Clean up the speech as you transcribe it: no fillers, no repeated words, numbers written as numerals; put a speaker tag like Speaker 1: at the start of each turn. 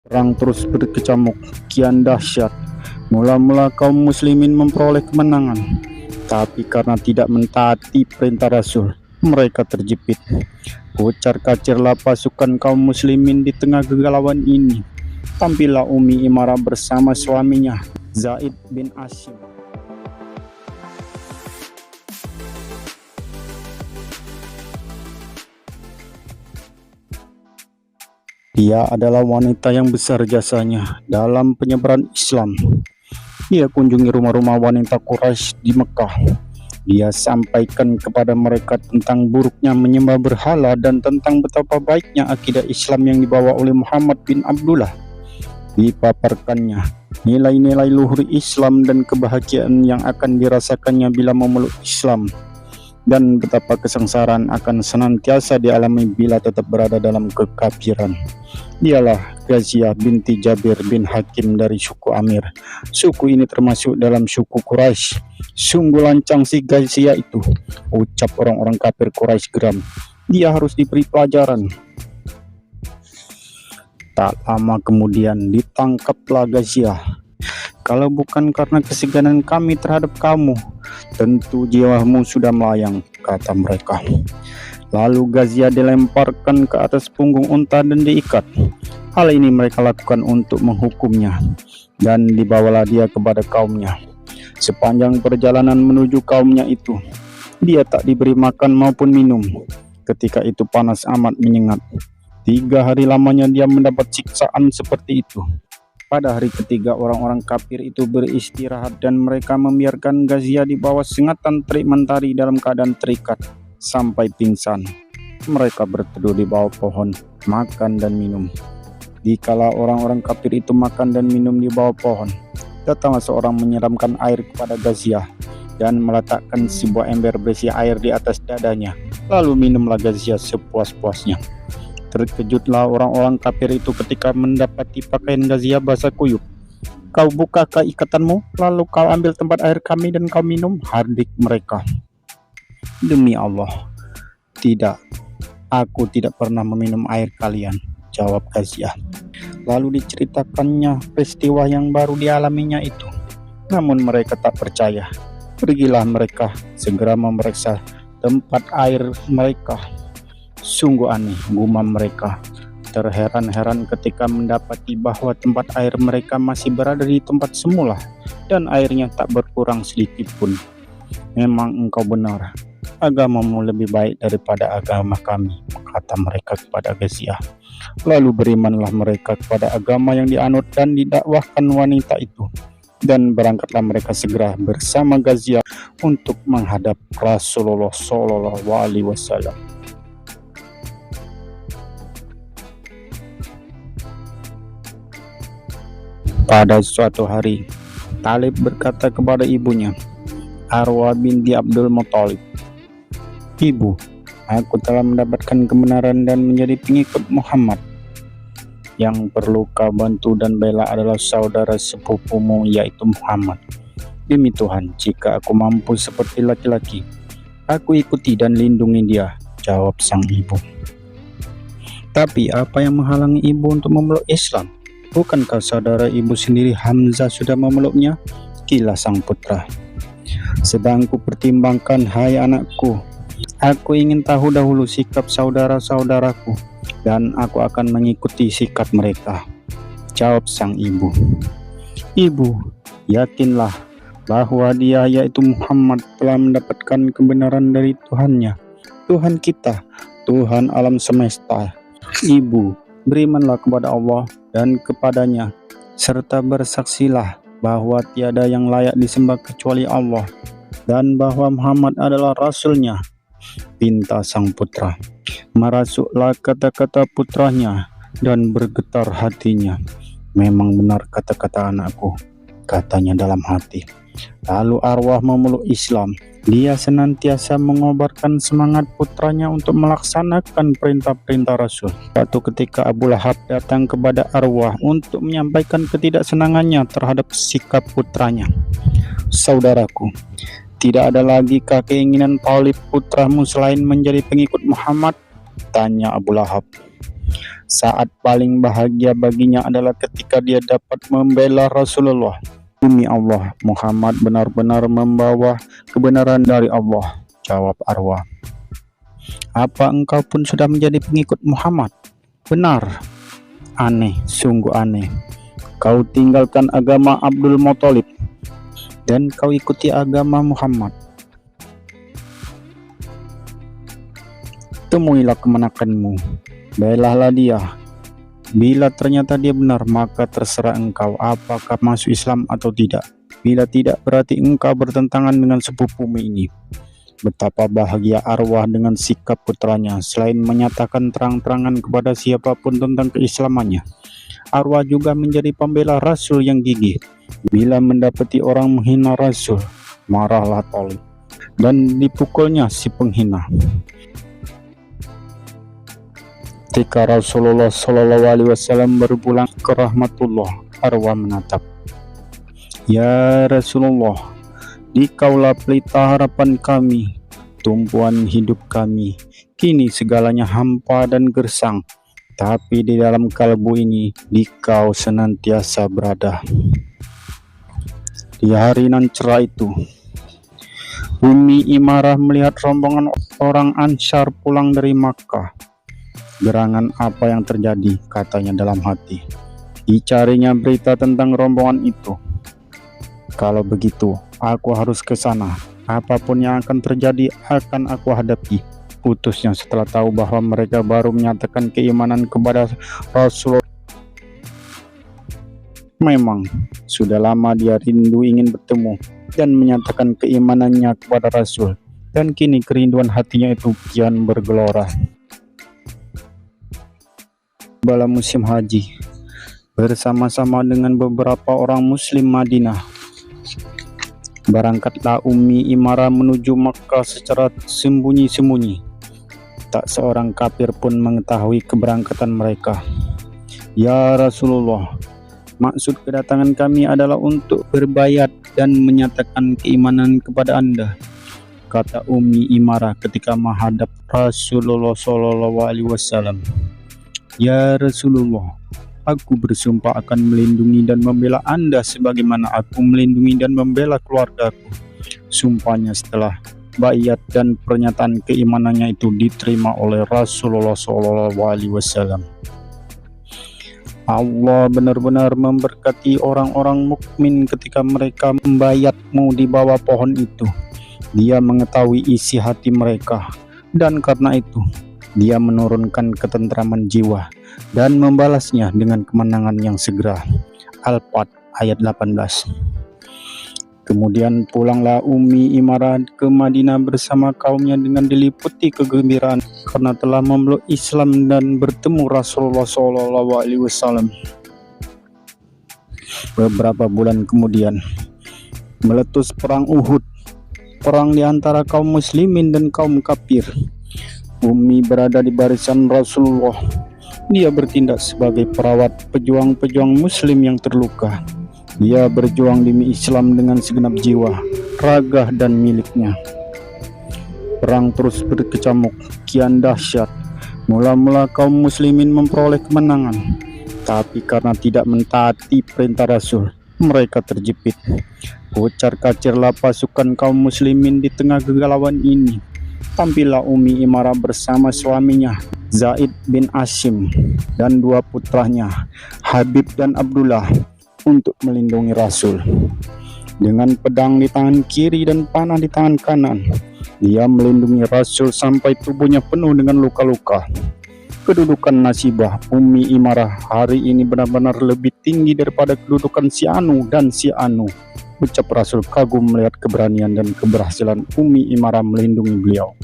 Speaker 1: Perang terus berkecamuk, kian dahsyat. Mula-mula kaum muslimin memperoleh kemenangan, tapi karena tidak mentaati perintah Rasul, mereka terjepit. Kocar-kacirlah pasukan kaum muslimin di tengah kegalauan ini. Tampillah Umi Imarah bersama suaminya, Zaid bin Asim. Dia adalah wanita yang besar jasanya dalam penyebaran Islam. Dia kunjungi rumah-rumah wanita Quraisy di Mekah. Dia sampaikan kepada mereka tentang buruknya menyembah berhala dan tentang betapa baiknya akidah Islam yang dibawa oleh Muhammad bin Abdullah. Dipaparkannya nilai-nilai luhur Islam dan kebahagiaan yang akan dirasakannya bila memeluk Islam, dan betapa kesengsaraan akan senantiasa dialami bila tetap berada dalam kekafiran. Dialah Ghaziah binti Jabir bin Hakim dari suku Amir. Suku ini termasuk dalam suku Quraisy. Sungguh lancang si Ghaziah itu, ucap orang-orang kafir Quraisy geram. Dia harus diberi pelajaran. Tak lama kemudian ditangkaplah Ghaziah. Kalau bukan karena keseganan kami terhadap kamu, tentu jiwamu sudah melayang, kata mereka. Lalu Ghaziah dilemparkan ke atas punggung unta dan diikat. Hal ini mereka lakukan untuk menghukumnya, dan dibawalah dia kepada kaumnya. Sepanjang perjalanan menuju kaumnya itu, dia tak diberi makan maupun minum. Ketika itu panas amat menyengat. 3 hari lamanya dia mendapat siksaan seperti itu. Pada hari ketiga, orang-orang kafir itu beristirahat dan mereka membiarkan Ghaziah di bawah sengatan terik mentari dalam keadaan terikat sampai pingsan. Mereka berteduh di bawah pohon, makan dan minum. Dikala orang-orang kafir itu makan dan minum di bawah pohon, datanglah seorang menyiramkan air kepada Ghaziah dan meletakkan sebuah ember berisi air di atas dadanya. Lalu minumlah Ghaziah sepuas-puasnya. Terkejutlah orang-orang kafir itu ketika mendapati pakaian Ghaziah basah kuyup. Kau bukakah ikatanmu, lalu kau ambil tempat air kami dan kau minum, hardik mereka. Demi Allah, tidak, aku tidak pernah meminum air kalian, jawab Ghaziah. Lalu diceritakannya peristiwa yang baru dialaminya itu. Namun mereka tak percaya. Pergilah mereka segera memeriksa tempat air mereka. Sungguh aneh, gumam mereka. Terheran-heran ketika mendapati bahwa tempat air mereka masih berada di tempat semula dan airnya tak berkurang sedikit pun. Memang engkau benar, agamamu lebih baik daripada agama kami, kata mereka kepada Ghaziah. Lalu berimanlah mereka kepada agama yang dianut dan didakwahkan wanita itu. Dan berangkatlah mereka segera bersama Ghaziah untuk menghadap Rasulullah SAW. Pada suatu hari, Talib berkata kepada ibunya, Arwah binti Abdul Muthalib, Ibu, aku telah mendapatkan kebenaran dan menjadi pengikut Muhammad. Yang perlu kau bantu dan bela adalah saudara sepupumu, yaitu Muhammad. Demi Tuhan, jika aku mampu seperti laki-laki, aku ikuti dan lindungi dia, jawab sang ibu. Tapi apa yang menghalangi ibu untuk memeluk Islam? Bukankah saudara ibu sendiri Hamzah sudah memeluknya? Kilas sang putra. Sedang kupertimbangkan, hai anakku. Aku ingin tahu dahulu sikap saudara-saudaraku, dan aku akan mengikuti sikap mereka, jawab sang ibu. Ibu, yakinlah bahwa dia yaitu Muhammad telah mendapatkan kebenaran dari Tuhannya, Tuhan kita, Tuhan alam semesta. Ibu, berimanlah kepada Allah dan kepadanya, serta bersaksilah bahwa tiada yang layak disembah kecuali Allah, dan bahwa Muhammad adalah Rasulnya, pinta sang putra. Merasuklah kata-kata putranya dan bergetar hatinya. Memang benar kata-kata anakku, katanya dalam hati. Lalu Arwah memeluk Islam. Dia senantiasa mengobarkan semangat putranya untuk melaksanakan perintah-perintah Rasul. Suatu ketika Abu Lahab datang kepada Arwah untuk menyampaikan ketidaksenangannya terhadap sikap putranya. Saudaraku, tidak ada lagi keinginan Talib putramu selain menjadi pengikut Muhammad? Tanya Abu Lahab. Saat paling bahagia baginya adalah ketika dia dapat membela Rasulullah. Demi Allah, Muhammad benar-benar membawa kebenaran dari Allah, jawab Arwah. Apa engkau pun sudah menjadi pengikut Muhammad? Benar. Aneh, sungguh aneh. Kau tinggalkan agama Abdul Muthalib dan kau ikuti agama Muhammad. Temuilah kemenakanmu, belalah dia. Bila ternyata dia benar, maka terserah engkau apakah masuk Islam atau tidak. Bila tidak, berarti engkau bertentangan dengan sepupumu ini. Betapa bahagia Arwah dengan sikap putranya. Selain menyatakan terang-terangan kepada siapapun tentang keislamannya, Arwah juga menjadi pembela Rasul yang gigih. Bila mendapati orang menghina Rasul, marahlah Thalib dan dipukulnya si penghina. Ketika Rasulullah SAW berpulang ke rahmatullah, Arwah menatap. Ya Rasulullah, dikaulah pelita harapan kami, tumpuan hidup kami. Kini segalanya hampa dan gersang, tapi di dalam kalbu ini dikau senantiasa berada. Di hari nan cerah itu, Ummi Imarah melihat rombongan orang Ansar pulang dari Makkah. Gerangan apa yang terjadi, katanya dalam hati. Dicarinya berita tentang rombongan itu. Kalau begitu, aku harus ke sana. Apapun yang akan terjadi akan aku hadapi. Putusnya setelah tahu bahwa mereka baru menyatakan keimanan kepada Rasulullah. Memang sudah lama dia rindu ingin bertemu dan menyatakan keimanannya kepada Rasul. Dan kini kerinduan hatinya itu kian bergelora. Bala musim haji, bersama-sama dengan beberapa orang muslim Madinah, berangkatlah Ummi Imarah menuju Makkah secara sembunyi-sembunyi. Tak seorang kafir pun mengetahui keberangkatan mereka. Ya Rasulullah, maksud kedatangan kami adalah untuk berbayat dan menyatakan keimanan kepada Anda, kata Ummi Imarah ketika menghadap Rasulullah SAW. Ya Rasulullah, aku bersumpah akan melindungi dan membela Anda sebagaimana aku melindungi dan membela keluargaku. Sumpahnya setelah baiat dan pernyataan keimanannya itu diterima oleh Rasulullah SAW. Allah benar-benar memberkati orang-orang mukmin ketika mereka membaiatmu di bawah pohon itu. Dia mengetahui isi hati mereka, dan karena itu Dia menurunkan ketentraman jiwa dan membalasnya dengan kemenangan yang segera. Al-Fat ayat 18. Kemudian pulanglah Ummi Imarah ke Madinah bersama kaumnya dengan diliputi kegembiraan karena telah memeluk Islam dan bertemu Rasulullah SAW. Beberapa bulan kemudian meletus perang Uhud, perang di antara kaum muslimin dan kaum kafir. Ummi berada di barisan Rasulullah. Dia bertindak sebagai perawat pejuang-pejuang muslim yang terluka. Dia berjuang demi Islam dengan segenap jiwa, raga dan miliknya. Perang terus berkecamuk, kian dahsyat. Mula-mula kaum muslimin memperoleh kemenangan, tapi karena tidak mentaati perintah Rasul, mereka terjepit. Kocar-kacirlah pasukan kaum muslimin di tengah kegalauan ini. Tampillah Ummi Imarah bersama suaminya Zaid bin Asim dan dua putranya Habib dan Abdullah untuk melindungi Rasul. Dengan pedang di tangan kiri dan panah di tangan kanan, dia melindungi Rasul sampai tubuhnya penuh dengan luka-luka. Kedudukan nasibah Ummi Imarah hari ini benar-benar lebih tinggi daripada kedudukan si Anu dan si Anu. Ucap Rasul kagum melihat keberanian dan keberhasilan Ummi Imarah melindungi beliau.